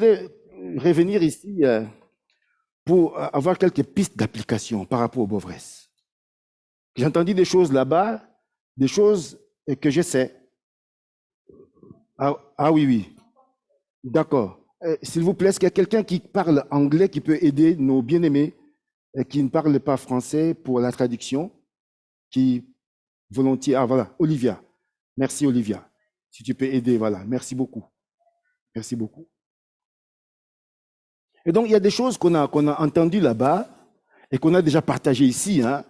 voulais revenir ici pour avoir quelques pistes d'application par rapport au Bovresse. J'ai entendu des choses là-bas, des choses que je sais. Ah oui, oui. D'accord. S'il vous plaît, est-ce qu'il y a quelqu'un qui parle anglais qui peut aider nos bien-aimés qui ne parlent pas français pour la traduction? Qui volontiers. Ah voilà, Olivia. Merci Olivia. Si tu peux aider, voilà. Merci beaucoup. Merci beaucoup. Et donc, il y a des choses qu'on a entendues là-bas et qu'on a déjà partagées ici, hein,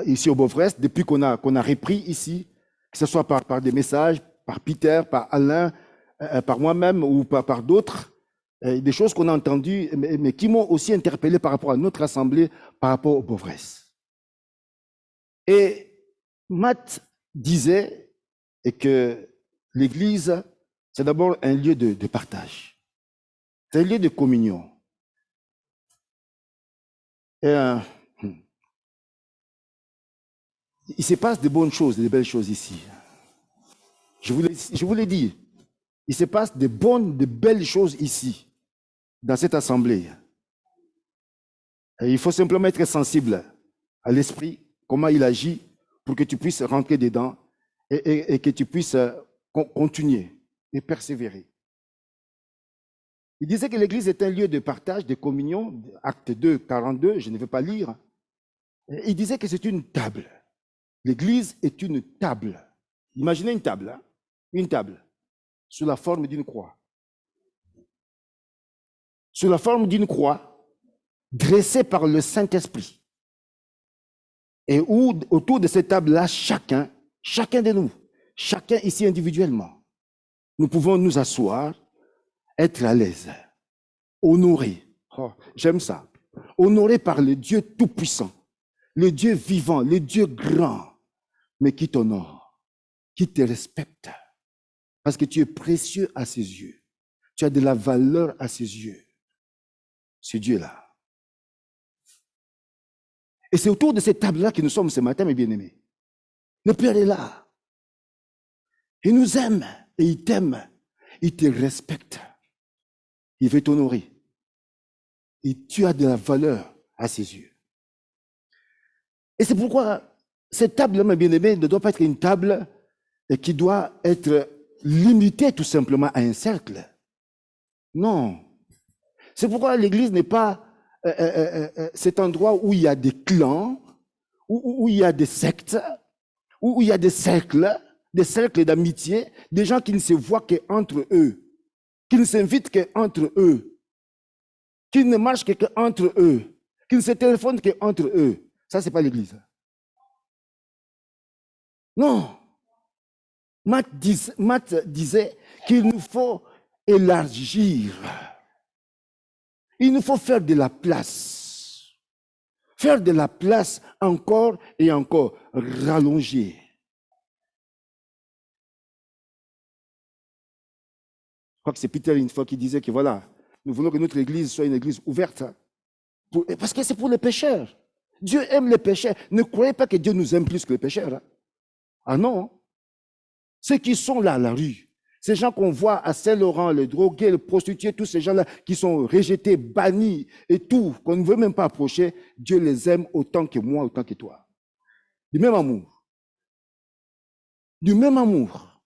ici au Bovresse, depuis qu'on a repris ici, que ce soit par des messages, par Peter, par Alain, par moi-même ou par d'autres, des choses qu'on a entendues, mais qui m'ont aussi interpellé par rapport à notre assemblée, par rapport au Bovresse. Et Matt disait que l'Église, c'est d'abord un lieu de partage. C'est un lieu de communion. Et, il se passe de bonnes choses, de belles choses ici. Je vous l'ai dit, il se passe de bonnes, de belles choses ici, dans cette assemblée. Et il faut simplement être sensible à l'esprit, comment il agit, pour que tu puisses rentrer dedans et que tu puisses continuer et persévérer. Il disait que l'Église est un lieu de partage, de communion, acte 2, 42, je ne vais pas lire. Il disait que c'est une table. L'Église est une table. Imaginez une table, hein? Une table, sous la forme d'une croix. Sous la forme d'une croix, dressée par le Saint-Esprit. Et où, autour de cette table-là, chacun de nous, chacun ici individuellement, nous pouvons nous asseoir, être à l'aise, honorés. Oh, j'aime ça. Honorés par le Dieu Tout-Puissant, le Dieu vivant, le Dieu grand, mais qui t'honore, qui te respecte. Parce que tu es précieux à ses yeux. Tu as de la valeur à ses yeux. Ce Dieu-là. Et c'est autour de cette table-là que nous sommes ce matin, mes bien-aimés. Le Père est là. Il nous aime et il t'aime. Il te respecte. Il veut t'honorer. Et tu as de la valeur à ses yeux. Et c'est pourquoi cette table-là, mes bien-aimés, ne doit pas être une table qui doit être limitée tout simplement à un cercle. Non. C'est pourquoi l'Église n'est pas cet endroit où il y a des clans, où il y a des sectes, où il y a des cercles d'amitié, des gens qui ne se voient qu'entre eux, qui ne s'invitent qu'entre eux, qui ne marchent qu'entre eux, qui ne se téléphonent qu'entre eux. Ça, ce n'est pas l'Église. Non. Matt disait qu'il nous faut élargir. Il nous faut faire de la place. Faire de la place encore et encore. Rallonger. Je crois que c'est Peter une fois qui disait que voilà, nous voulons que notre église soit une église ouverte. Parce que c'est pour les pécheurs. Dieu aime les pécheurs. Ne croyez pas que Dieu nous aime plus que les pécheurs. Hein? Ah non. Ceux qui sont là à la rue, ces gens qu'on voit à Saint-Laurent, les drogués, les prostituées, tous ces gens-là qui sont rejetés, bannis et tout, qu'on ne veut même pas approcher, Dieu les aime autant que moi, autant que toi. Du même amour. Du même amour.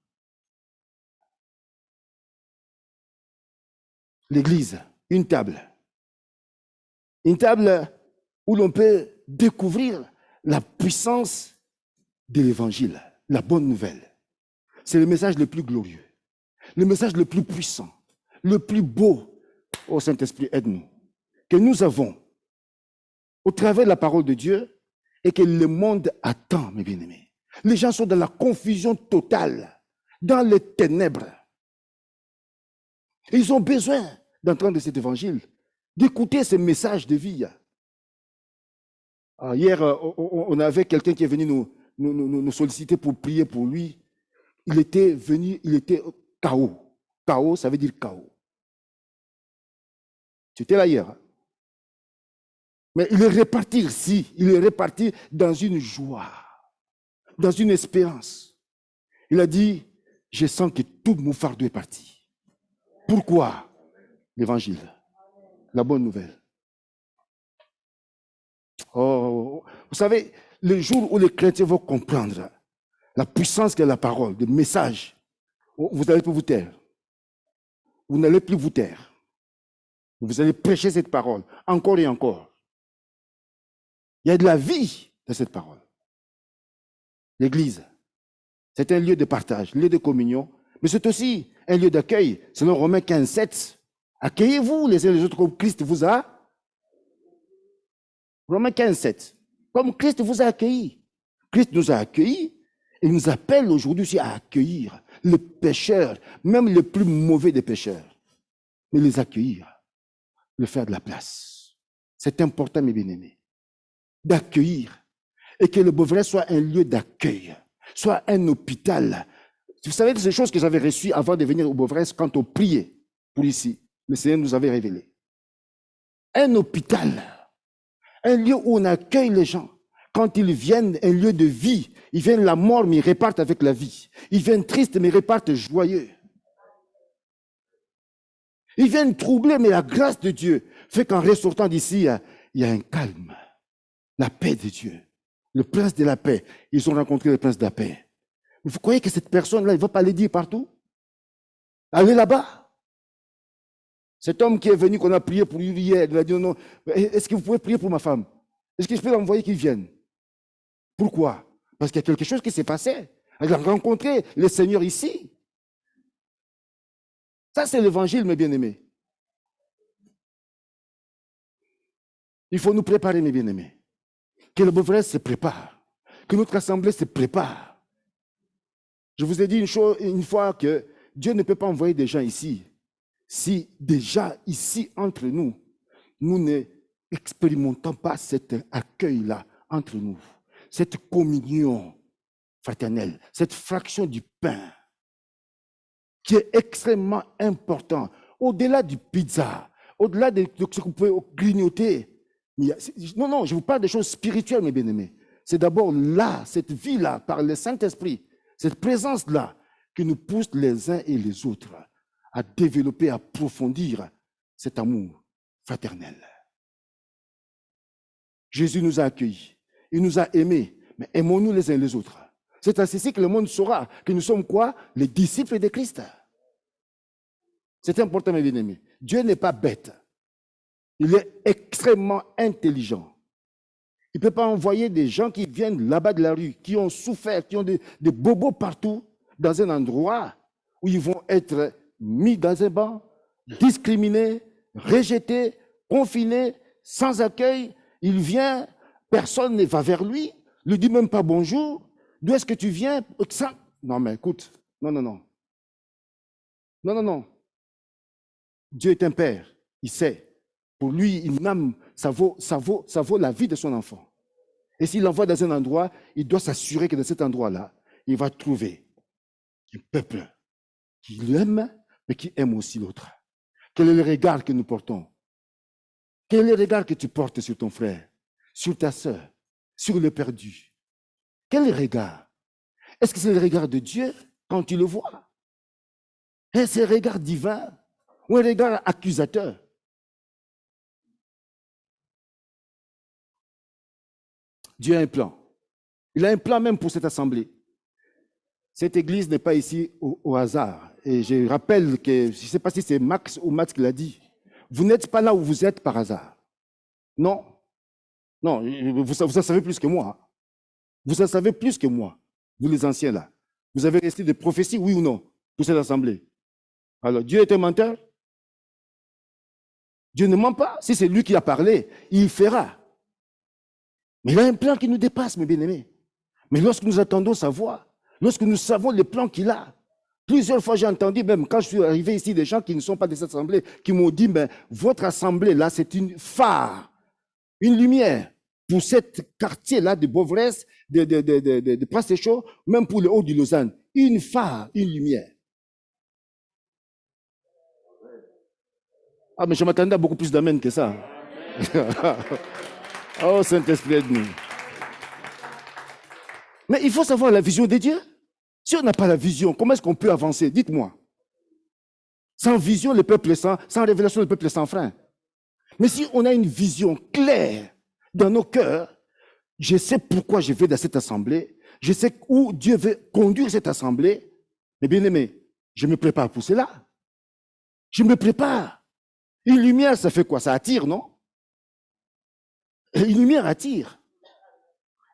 L'église, une table. Une table où l'on peut découvrir la puissance de l'évangile, la bonne nouvelle. C'est le message le plus glorieux, le message le plus puissant, le plus beau. Oh Saint-Esprit, aide-nous. Que nous avons au travers de la parole de Dieu et que le monde attend, mes bien-aimés. Les gens sont dans la confusion totale, dans les ténèbres. Et ils ont besoin d'entendre cet évangile, d'écouter ce message de vie. Hier, on avait quelqu'un qui est venu nous solliciter pour prier pour lui. Il était KO. KO, ça veut dire KO. Tu étais là hier. Mais il est reparti ici. Il est reparti dans une joie, dans une espérance. Il a dit, je sens que tout mon fardeau est parti. Pourquoi? l'évangile, la bonne nouvelle. Oh, vous savez, le jour où les chrétiens vont comprendre la puissance que la parole, le message, vous n'allez plus vous taire. Vous n'allez plus vous taire. Vous allez prêcher cette parole encore et encore. Il y a de la vie dans cette parole. L'Église, c'est un lieu de partage, un lieu de communion, mais c'est aussi un lieu d'accueil. Selon Romains 15, 7, accueillez-vous les uns les autres comme Christ vous a. Romains 15, 7. Comme Christ vous a accueillis. Christ nous a accueillis et nous appelle aujourd'hui aussi à accueillir le pécheur, même le plus mauvais des pécheurs. Mais les accueillir, leur faire de la place. C'est important, mes bien-aimés, d'accueillir et que le Beauvrais soit un lieu d'accueil, soit un hôpital. Vous savez, ces choses que j'avais reçues avant de venir au Beauvrais quand on priait pour ici. Le Seigneur nous avait révélé. Un hôpital, un lieu où on accueille les gens. Quand ils viennent, un lieu de vie. Ils viennent la mort, mais ils repartent avec la vie. Ils viennent tristes, mais ils repartent joyeux. Ils viennent troublés, mais la grâce de Dieu fait qu'en ressortant d'ici, il y a un calme. La paix de Dieu. Le prince de la paix. Ils ont rencontré le prince de la paix. Vous croyez que cette personne-là, il ne va pas le dire partout? Allez là-bas. Cet homme qui est venu, qu'on a prié pour lui hier, il a dit non, est-ce que vous pouvez prier pour ma femme? Est-ce que je peux l'envoyer qu'il vienne? Pourquoi? Parce qu'il y a quelque chose qui s'est passé. Elle a rencontré le Seigneur ici. Ça, c'est l'évangile, mes bien-aimés. Il faut nous préparer, mes bien-aimés. Que le Beauvrais se prépare. Que notre assemblée se prépare. Je vous ai dit une fois que Dieu ne peut pas envoyer des gens ici si déjà ici entre nous, nous n'expérimentons pas cet accueil-là entre nous, cette communion fraternelle, cette fraction du pain qui est extrêmement important, au-delà du pizza, au-delà de ce que vous pouvez grignoter. Non, je vous parle des choses spirituelles, mes bien-aimés. C'est d'abord là, cette vie-là, par le Saint-Esprit, cette présence-là, qui nous pousse les uns et les autres à développer, à approfondir cet amour fraternel. Jésus nous a accueillis, il nous a aimés, mais aimons-nous les uns les autres. C'est ainsi que le monde saura que nous sommes quoi? Les disciples de Christ. C'est important, mes bien-aimés. Dieu n'est pas bête. Il est extrêmement intelligent. Il ne peut pas envoyer des gens qui viennent là-bas de la rue, qui ont souffert, qui ont des bobos partout, dans un endroit où ils vont être mis dans un banc, discriminés, rejetés, confinés, sans accueil. Il vient, personne ne va vers lui, ne lui dit même pas bonjour. D'où est-ce que tu viens? Non, mais écoute, non. Dieu est un père, il sait. Pour lui, une âme, ça vaut la vie de son enfant. Et s'il l'envoie dans un endroit, il doit s'assurer que dans cet endroit-là, il va trouver un peuple qui l'aime, mais qui aime aussi l'autre. Quel est le regard que nous portons? Quel est le regard que tu portes sur ton frère, sur ta sœur, sur le perdu? Quel est le regard? Est-ce que c'est le regard de Dieu quand tu le vois? Est-ce un regard divin ou un regard accusateur? Dieu a un plan. Il a un plan même pour cette assemblée. Cette église n'est pas ici au hasard. Et je rappelle que, je ne sais pas si c'est Max ou Max qui l'a dit, vous n'êtes pas là où vous êtes par hasard. Non, vous en savez plus que moi. Vous en savez plus que moi, vous les anciens là. Vous avez resté de prophéties, oui ou non, pour cette assemblée. Alors, Dieu est un menteur? Dieu ne ment pas. Si c'est lui qui a parlé, il fera. Mais il a un plan qui nous dépasse, mes bien-aimés. Mais lorsque nous attendons sa voix, lorsque nous savons les plans qu'il a, plusieurs fois j'ai entendu, même quand je suis arrivé ici, des gens qui ne sont pas de cette assemblée, qui m'ont dit, mais votre assemblée là, c'est une phare, une lumière pour cet quartier-là de Beauvrais, de Prince-Échaud, même pour le haut du Lausanne. Une phare, une lumière. Ah, mais je m'attendais à beaucoup plus d'amen que ça. Oh, Saint-Esprit, aide-nous. Mais il faut savoir la vision de Dieu. Si on n'a pas la vision, comment est-ce qu'on peut avancer? Dites-moi. Sans vision, le peuple est sans révélation, le peuple est sans frein. Mais si on a une vision claire dans nos cœurs, je sais pourquoi je vais dans cette assemblée, je sais où Dieu veut conduire cette assemblée, mais bien aimé, je me prépare pour cela. Je me prépare. Une lumière, ça fait quoi? Ça attire, non? Une lumière attire.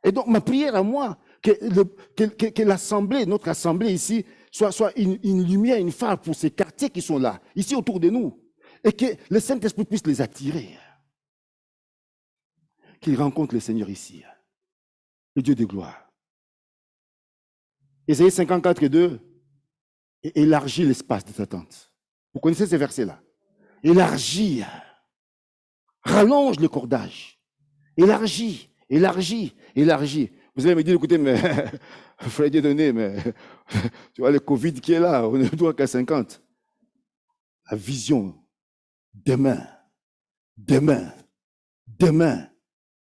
Et donc, ma prière à moi, que l'assemblée, notre assemblée ici, soit une lumière, une phare pour ces quartiers qui sont là, ici autour de nous. Et que le Saint-Esprit puisse les attirer. Qu'ils rencontrent le Seigneur ici, le Dieu de gloire. Ésaïe 54 et 2, élargit l'espace de ta tente. Vous connaissez ces versets-là? Élargis, rallonge le cordage. Élargis, élargis, élargis. Vous allez me dire, écoutez, mais frère Dieudonné, mais tu vois le Covid qui est là, on ne doit qu'à 50. La vision, demain, demain, demain,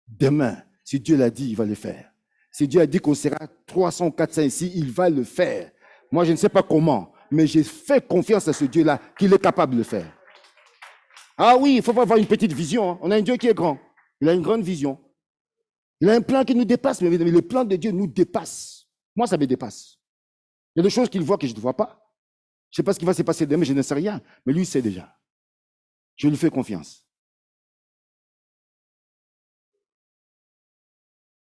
demain. Si Dieu l'a dit, il va le faire. Si Dieu a dit qu'on sera 300, 400 ici, il va le faire. Moi, je ne sais pas comment, mais j'ai fait confiance à ce Dieu-là qu'il est capable de le faire. Ah oui, il ne faut pas avoir une petite vision. Hein. On a un Dieu qui est grand. Il a une grande vision. Il a un plan qui nous dépasse, mais le plan de Dieu nous dépasse. Moi, ça me dépasse. Il y a des choses qu'il voit que je ne vois pas. Je ne sais pas ce qui va se passer demain, je ne sais rien, mais lui, il sait déjà. Je lui fais confiance.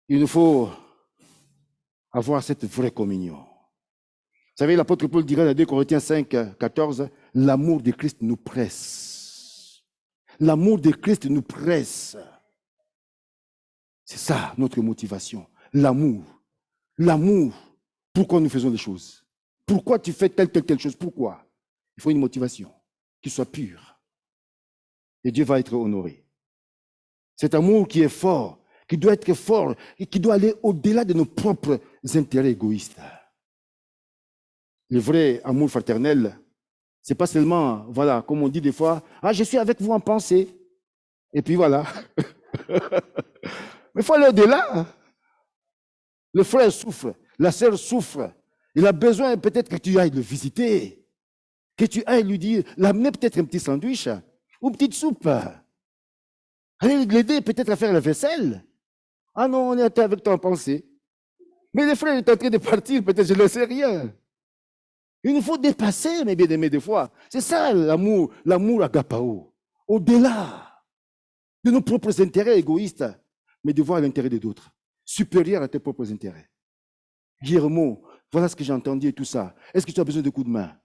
Il nous faut avoir cette vraie communion. Vous savez, l'apôtre Paul dirait dans 2 Corinthiens 5, 14, l'amour de Christ nous presse. L'amour de Christ nous presse. C'est ça notre motivation. L'amour. L'amour. Pourquoi nous faisons des choses? Pourquoi tu fais telle chose? Pourquoi? Il faut une motivation qui soit pure. Et Dieu va être honoré. Cet amour qui est fort, qui doit être fort et qui doit aller au-delà de nos propres intérêts égoïstes. Le vrai amour fraternel, c'est pas seulement, voilà, comme on dit des fois, ah, je suis avec vous en pensée. Et puis voilà. Mais il faut aller au-delà. Le frère souffre, la sœur souffre. Il a besoin peut-être que tu ailles le visiter, que tu ailles lui dire, l'amener peut-être un petit sandwich ou une petite soupe. Allez l'aider peut-être à faire la vaisselle. Ah non, on est avec toi en pensée. Mais le frère est en train de partir, peut-être je ne sais rien. Il nous faut dépasser, mes bien-aimés, des fois. C'est ça l'amour, l'amour agapao. Au-delà de nos propres intérêts égoïstes, mais de voir l'intérêt des autres, supérieur à tes propres intérêts. Guillermo, voilà ce que j'ai entendu et tout ça. Est-ce que tu as besoin de coups de main?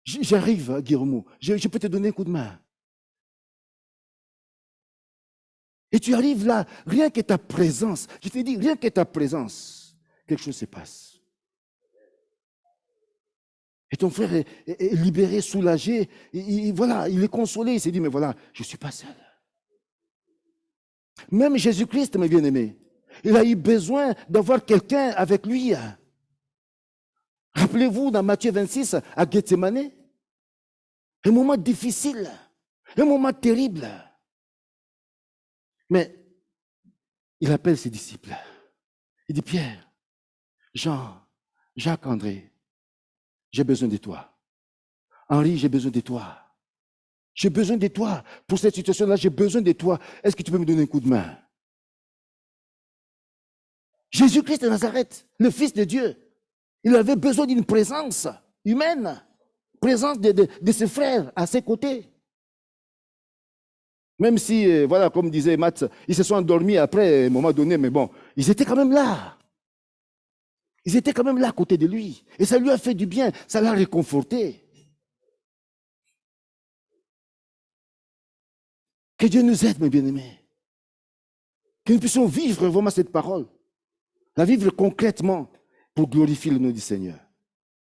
J'arrive, Guillermo, je peux te donner un coup de main. Et tu arrives là, rien que ta présence, je te dis, rien que ta présence, quelque chose se passe. Et ton frère est libéré, soulagé, voilà, il est consolé, il s'est dit, mais voilà, je ne suis pas seul. Même Jésus-Christ, mes bien-aimés, il a eu besoin d'avoir quelqu'un avec lui. Rappelez-vous, dans Matthieu 26, à Gethsemane, un moment difficile, un moment terrible. Mais il appelle ses disciples. Il dit, Pierre, Jean, Jacques, André, j'ai besoin de toi. Henri, j'ai besoin de toi. J'ai besoin de toi. Pour cette situation-là, j'ai besoin de toi. Est-ce que tu peux me donner un coup de main? Jésus-Christ de Nazareth, le Fils de Dieu, il avait besoin d'une présence humaine, présence de ses frères à ses côtés. Même si, voilà, comme disait Matt, ils se sont endormis après, à un moment donné, mais bon, ils étaient quand même là. Ils étaient quand même là à côté de lui. Et ça lui a fait du bien, ça l'a réconforté. Que Dieu nous aide, mes bien-aimés. Que nous puissions vivre vraiment cette parole. La vivre concrètement pour glorifier le nom du Seigneur.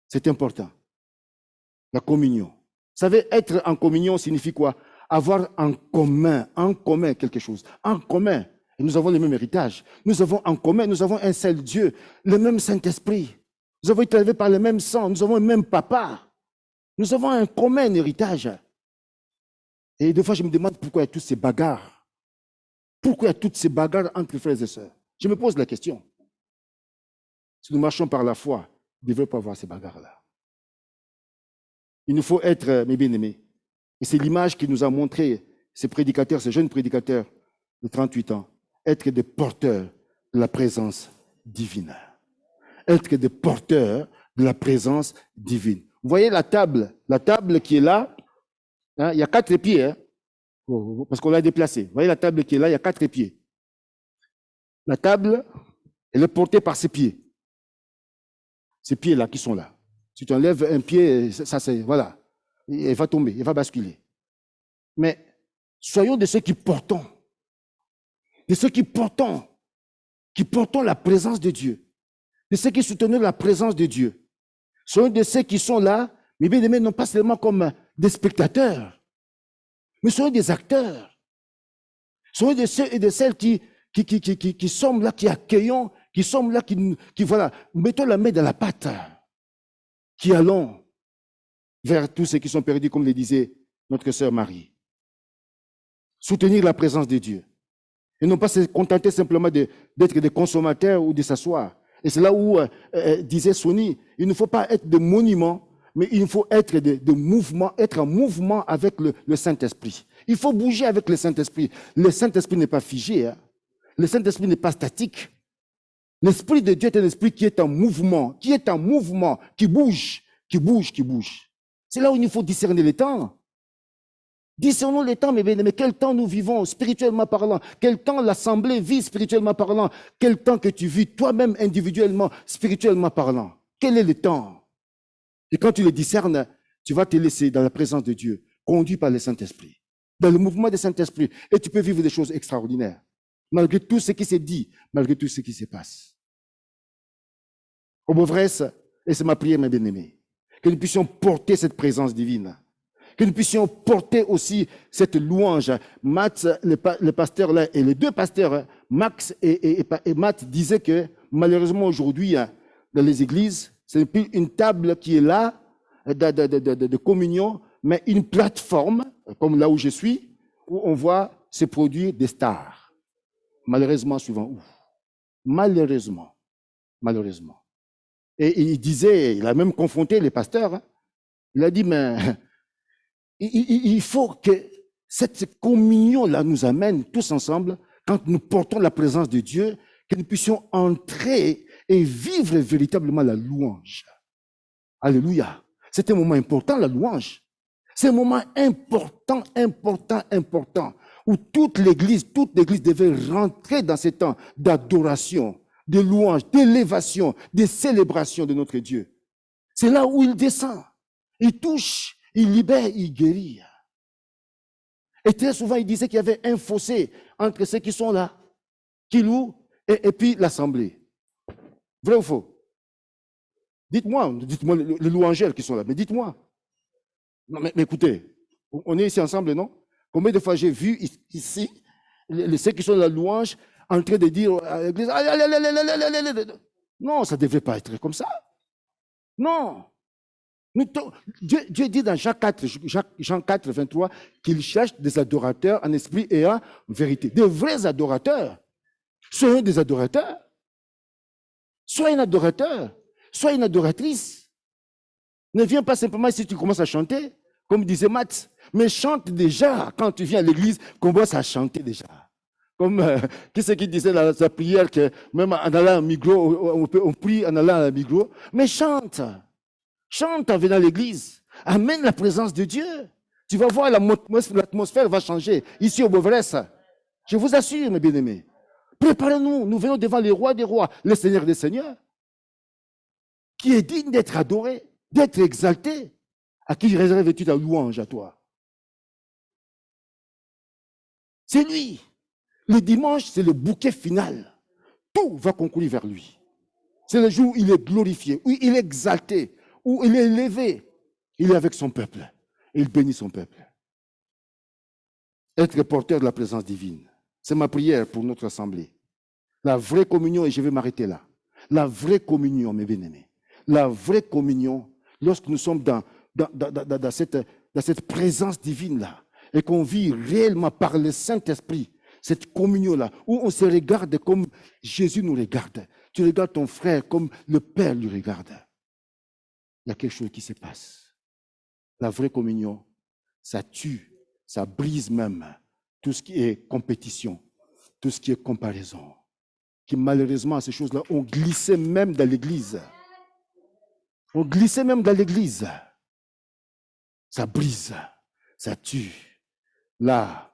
C'est important. La communion. Vous savez, être en communion signifie quoi? Avoir en commun quelque chose. En commun. Et nous avons le même héritage. Nous avons en commun, nous avons un seul Dieu, le même Saint-Esprit. Nous avons été élevés par le même sang, nous avons le même papa. Nous avons un commun héritage. Et des fois, je me demande pourquoi il y a toutes ces bagarres. Pourquoi il y a toutes ces bagarres entre frères et sœurs? Je me pose la question. Si nous marchons par la foi, il ne devrait pas avoir ces bagarres-là. Il nous faut être, mes bien-aimés, et c'est l'image qui nous a montré ces prédicateurs, ces jeunes prédicateurs de 38 ans, être des porteurs de la présence divine. Être des porteurs de la présence divine. Vous voyez la table qui est là, hein, il y a 4 pieds, hein, parce qu'on l'a déplacée. Vous voyez la table qui est là, il y a 4 pieds. La table, elle est portée par ses pieds. Ces pieds-là qui sont là. Si tu enlèves un pied, ça c'est, voilà, elle va tomber, elle va basculer. Mais soyons de ceux qui portons, qui portons la présence de Dieu, de ceux qui soutenons la présence de Dieu. Soyons de ceux qui sont là, mais bien aimés, non pas seulement comme des spectateurs, mais soyons des acteurs. Soyons de ceux et de celles qui sommes là, qui accueillons, qui sommes là, qui voilà, mettons la main dans la pâte, qui allons vers tous ceux qui sont perdus, comme le disait notre sœur Marie. Soutenir la présence de Dieu. Et non pas se contenter simplement d'être des consommateurs ou de s'asseoir. Et c'est là où disait Sony, il ne faut pas être des monuments, mais il faut être de mouvement, être en mouvement avec le Saint-Esprit. Il faut bouger avec le Saint-Esprit. Le Saint-Esprit n'est pas figé. Hein. Le Saint-Esprit n'est pas statique. L'Esprit de Dieu est un esprit qui est en mouvement, qui bouge. C'est là où il faut discerner les temps. Discernons les temps, mes bien, mais quel temps nous vivons spirituellement parlant? Quel temps l'Assemblée vit spirituellement parlant? Quel temps que tu vis toi-même individuellement, spirituellement parlant? Quel est le temps? Et quand tu le discernes, tu vas te laisser dans la présence de Dieu, conduit par le Saint-Esprit, dans le mouvement du Saint-Esprit, et tu peux vivre des choses extraordinaires, malgré tout ce qui s'est dit, malgré tout ce qui se passe. Au Beauvresse, et c'est ma prière, mes bien-aimés, que nous puissions porter cette présence divine, que nous puissions porter aussi cette louange. Matt, le pasteur là, et les deux pasteurs, Max et Matt, disaient que malheureusement aujourd'hui, dans les églises, ce n'est plus une table qui est là, de communion, mais une plateforme, comme là où je suis, où on voit se produire des stars. Malheureusement, souvent. Malheureusement. Et il disait, il a même confronté les pasteurs, hein. Il a dit, mais il faut que cette communion-là nous amène tous ensemble, quand nous portons la présence de Dieu, que nous puissions entrer et vivre véritablement la louange. Alléluia. C'est un moment important, la louange. C'est un moment important, où toute l'Église devait rentrer dans ces temps d'adoration, de louange, d'élévation, de célébration de notre Dieu. C'est là où il descend. Il touche, il libère, il guérit. Et très souvent, il disait qu'il y avait un fossé entre ceux qui sont là, qui louent, et puis l'assemblée. Vrai ou faux? Dites-moi les louangeurs qui sont là, mais dites-moi. Non, mais écoutez, on est ici ensemble, non? Combien de fois j'ai vu ici ceux qui sont dans la louange en train de dire à l'église, non, ça ne devrait pas être comme ça. Non. Dieu dit dans Jean 4, 23, qu'il cherche des adorateurs en esprit et en vérité. Des vrais adorateurs. Soyez des adorateurs. Soyez un adorateur. Soyez une adoratrice. Ne viens pas simplement si tu commences à chanter, comme disait Matt, mais chante déjà. Quand tu viens à l'église, commence à chanter déjà. Comme qui c'est qui disait dans sa prière que même en allant à Migros, on prie en allant à Migros, mais chante. Chante en venant à l'église. Amène la présence de Dieu. Tu vas voir, l'atmosphère va changer. Ici au Beauvresse, je vous assure, mes bien-aimés. Préparez-nous. Nous venons devant les rois des rois, le Seigneur des seigneurs, qui est digne d'être adoré, d'être exalté. À qui réserves-tu ta louange à toi? C'est lui. Le dimanche, c'est le bouquet final. Tout va concourir vers lui. C'est le jour où il est glorifié, où il est exalté, où il est élevé. Il est avec son peuple. Il bénit son peuple. Être porteur de la présence divine. C'est ma prière pour notre assemblée. La vraie communion, et je vais m'arrêter là. La vraie communion, mes bien-aimés. La vraie communion, lorsque nous sommes dans cette présence divine-là, et qu'on vit réellement par le Saint-Esprit, cette communion-là, où on se regarde comme Jésus nous regarde. Tu regardes ton frère comme le Père lui regarde. Il y a quelque chose qui se passe. La vraie communion, ça tue, ça brise même tout ce qui est compétition, tout ce qui est comparaison, qui malheureusement, ces choses-là ont glissé même dans l'Église. Ont glissé même dans l'Église. Ça brise, ça tue. Là,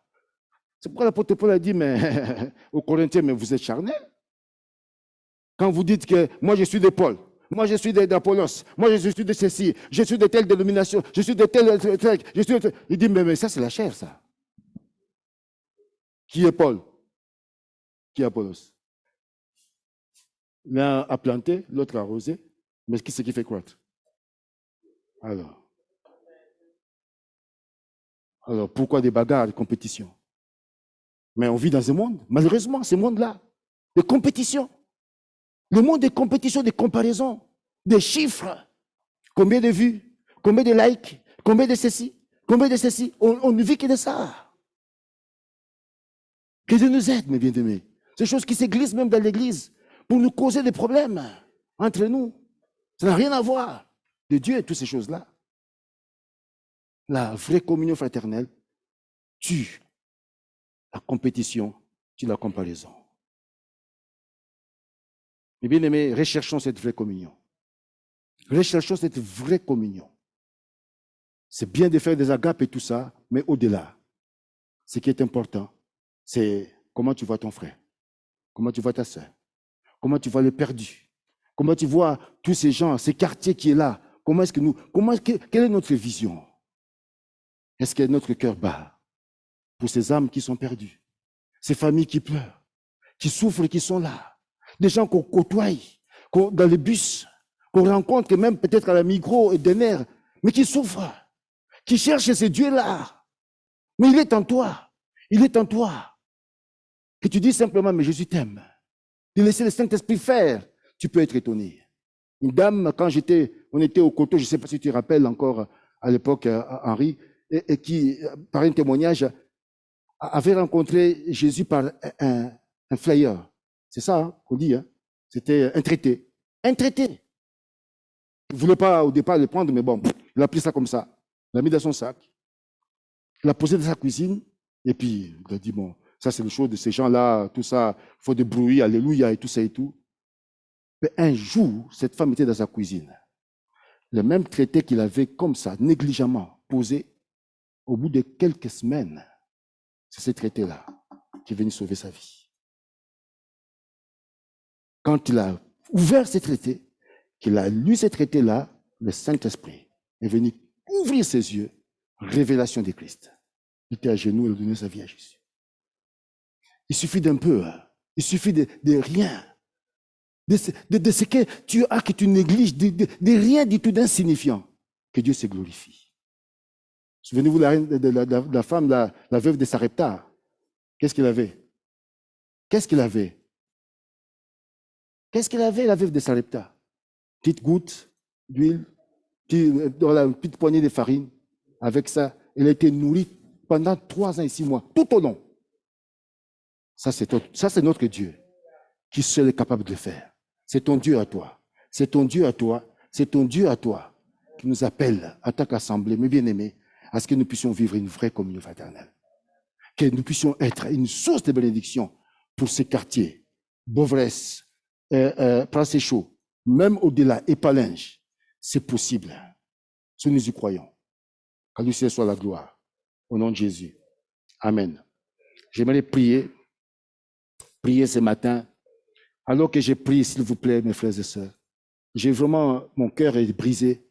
c'est pourquoi l'apôtre Paul a dit, mais aux Corinthiens, mais vous êtes charnels. Quand vous dites que moi je suis de Paul, moi je suis d'Apollos, moi je suis de ceci, je suis de telle dénomination, je suis de telle, je suis de... Il dit, mais ça c'est la chair, ça. Qui est Paul? Qui est Apollos? L'un a planté, l'autre a arrosé, mais qui c'est qui fait croître? Alors, pourquoi des bagarres, des compétitions? Mais on vit dans un monde, malheureusement, ce monde-là, de compétition. Le monde des compétitions, des comparaisons, des chiffres. Combien de vues, combien de likes, combien de ceci, combien de ceci. On ne vit que de ça. Que Dieu nous aide, mes bien-aimés. Ces choses qui se glissent même dans l'Église pour nous causer des problèmes entre nous. Ça n'a rien à voir de Dieu et toutes ces choses-là. La vraie communion fraternelle tue la compétition, tue la comparaison. Mes bien-aimés, recherchons cette vraie communion. Recherchons cette vraie communion. C'est bien de faire des agapes et tout ça, mais au-delà, ce qui est important, c'est comment tu vois ton frère, comment tu vois ta soeur, comment tu vois les perdus, comment tu vois tous ces gens, ces quartiers qui sont là. Quelle est notre vision? Est-ce que notre cœur bat pour ces âmes qui sont perdues, ces familles qui pleurent, qui souffrent, qui sont là? Des gens qu'on côtoie, dans les bus, qu'on rencontre même peut-être à la Migros et Denner, mais qui souffrent, qui cherchent ces dieux-là. Mais il est en toi. Il est en toi. Que tu dis simplement, mais Jésus t'aime. De laisser le Saint-Esprit faire, tu peux être étonné. Une dame, quand on était au coteau, je ne sais pas si tu te rappelles encore à l'époque, Henri, et qui, par un témoignage, avait rencontré Jésus par un flyer. C'est ça qu'on dit, hein? C'était un traité. Un traité. Il ne voulait pas au départ le prendre, mais bon, il a pris ça comme ça. Il l'a mis dans son sac. Il l'a posé dans sa cuisine. Et puis, il a dit, bon, ça c'est le chose de ces gens-là, tout ça, il faut des bruits, alléluia, et tout ça et tout. Mais un jour, cette femme était dans sa cuisine. Le même traité qu'il avait comme ça, négligemment posé, au bout de quelques semaines, c'est ce traité-là qui est venu sauver sa vie. Quand il a ouvert ce traité, qu'il a lu ce traité-là, le Saint-Esprit est venu ouvrir ses yeux, révélation de Christ. Il était à genoux et il a donné sa vie à Jésus. Il suffit d'un peu, il suffit de rien, de ce que tu as, que tu négliges, de rien du tout d'insignifiant, que Dieu se glorifie. Souvenez-vous de la femme, la veuve de Sarepta. Qu'est-ce qu'elle avait? Qu'est-ce qu'elle avait? Qu'est-ce qu'elle avait, la veuve de Sarepta? Petite goutte d'huile, une petite poignée de farine. Avec ça, elle a été nourrie pendant 3 ans et 6 mois, tout au long. Ça, c'est notre Dieu qui seul est capable de le faire. C'est ton Dieu à toi. C'est ton Dieu à toi. C'est ton Dieu à toi qui nous appelle en tant qu'assemblée, mes bien-aimés, à ce que nous puissions vivre une vraie communion fraternelle. Que nous puissions être une source de bénédiction pour ces quartiers, Beauvresse, Prince-Chaud, même au-delà, Épalinges. C'est possible. Si nous y croyons. Qu'à lui soit la gloire. Au nom de Jésus. Amen. J'aimerais prier ce matin. Alors que j'ai prié, s'il vous plaît, mes frères et sœurs, j'ai vraiment, mon cœur est brisé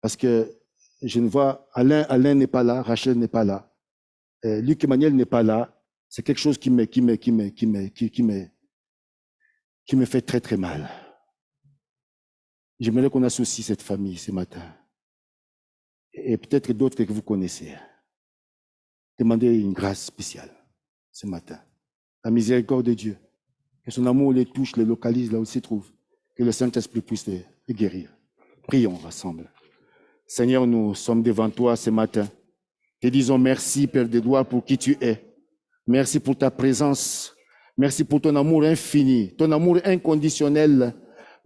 parce que je ne vois, Alain n'est pas là, Rachel n'est pas là, Luc Emmanuel n'est pas là. C'est quelque chose qui me fait très très mal. J'aimerais qu'on associe cette famille ce matin. Et peut-être d'autres que vous connaissez. Demandez une grâce spéciale ce matin. La miséricorde de Dieu. Que son amour les touche, les localise là où ils se trouvent. Que le Saint-Esprit puisse les guérir. Prions ensemble. Seigneur, nous sommes devant toi ce matin. Te disons merci, Père de gloire, pour qui tu es. Merci pour ta présence. Merci pour ton amour infini, ton amour inconditionnel.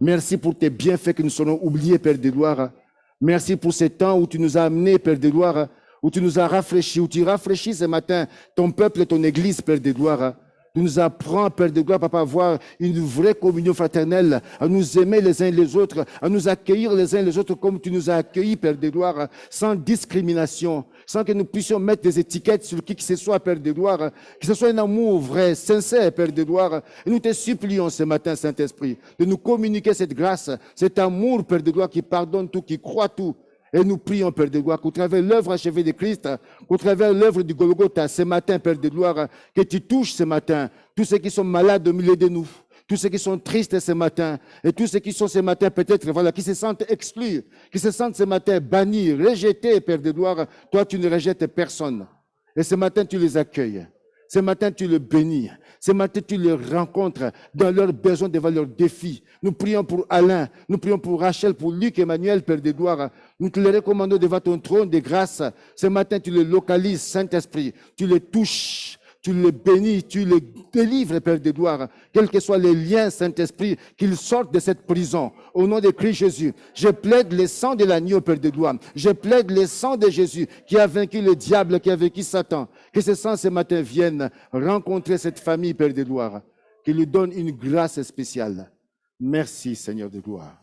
Merci pour tes bienfaits que nous serons oubliés, Père de gloire. Merci pour ce temps où tu nous as amenés, Père de gloire, où tu nous as rafraîchis, où tu rafraîchis ce matin ton peuple et ton Église, Père de gloire. Tu nous apprends, Père de gloire, Papa, à avoir une vraie communion fraternelle, à nous aimer les uns les autres, à nous accueillir les uns les autres comme tu nous as accueillis, Père de gloire, sans discrimination, sans que nous puissions mettre des étiquettes sur qui que ce soit, Père de gloire, que ce soit un amour vrai, sincère, Père de gloire. Et nous te supplions ce matin, Saint-Esprit, de nous communiquer cette grâce, cet amour, Père de gloire, qui pardonne tout, qui croit tout. Et nous prions, Père de gloire, qu'au travers de l'œuvre achevée de Christ, qu'au travers de l'œuvre du Golgotha, ce matin, Père de gloire, que tu touches ce matin tous ceux qui sont malades au milieu de nous, tous ceux qui sont tristes ce matin, et tous ceux qui sont ce matin peut-être, voilà, qui se sentent exclus, qui se sentent ce matin bannis, rejetés, Père de gloire. Toi, tu ne rejettes personne. Et ce matin, tu les accueilles. Ce matin, tu les bénis. Ce matin, tu les rencontres dans leurs besoins, devant leurs défis. Nous prions pour Alain, nous prions pour Rachel, pour Luc, Emmanuel, Père de gloire. Nous te les recommandons devant ton trône de grâce. Ce matin, tu les localises, Saint-Esprit. Tu les touches, tu les bénis, tu les délivres, Père de gloire. Quels que soient les liens, Saint-Esprit, qu'ils sortent de cette prison. Au nom de Christ Jésus, je plaide le sang de l'agneau, Père de gloire. Je plaide le sang de Jésus qui a vaincu le diable, qui a vaincu Satan. Que ce sang ce matin vienne rencontrer cette famille, Père de gloire. Qu'il lui donne une grâce spéciale. Merci, Seigneur de gloire.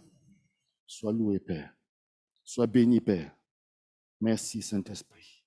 Sois loué, Père. Sois béni, Père. Merci, Saint-Esprit.